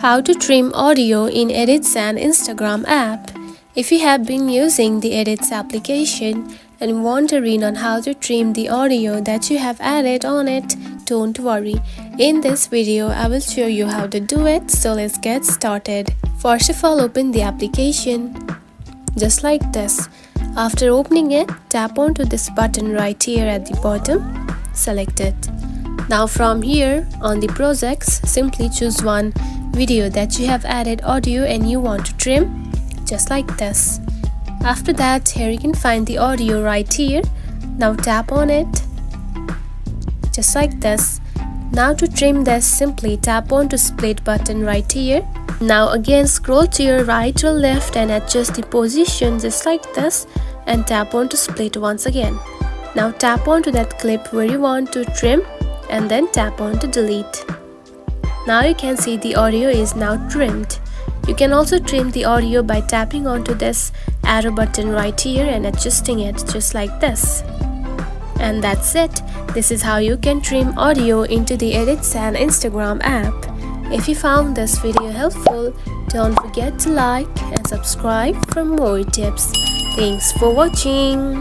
How to trim audio in Edits and Instagram app. If you have been using the Edits application and wondering on how to trim the audio that you have added on it, don't worry. In this video, I will show you how to do it, so let's get started. First of all, open the application, just like this. After opening it, tap onto this button right here at the bottom, select it. Now from here, on the projects, simply choose one video that you have added audio and you want to trim, just like this. After that, here you can find the audio right here. Now tap on it, just like this. Now to trim this, simply tap on to split button right here. Now again scroll to your right or left and adjust the position just like this and tap on to split once again. Now tap on to that clip where you want to trim and then tap on to delete. Now you can see the audio is now trimmed. You can also trim the audio by tapping onto this arrow button right here and adjusting it just like this. And that's it. This is how you can trim audio into the Edits and Instagram app. If you found this video helpful, don't forget to like and subscribe for more tips. Thanks for watching.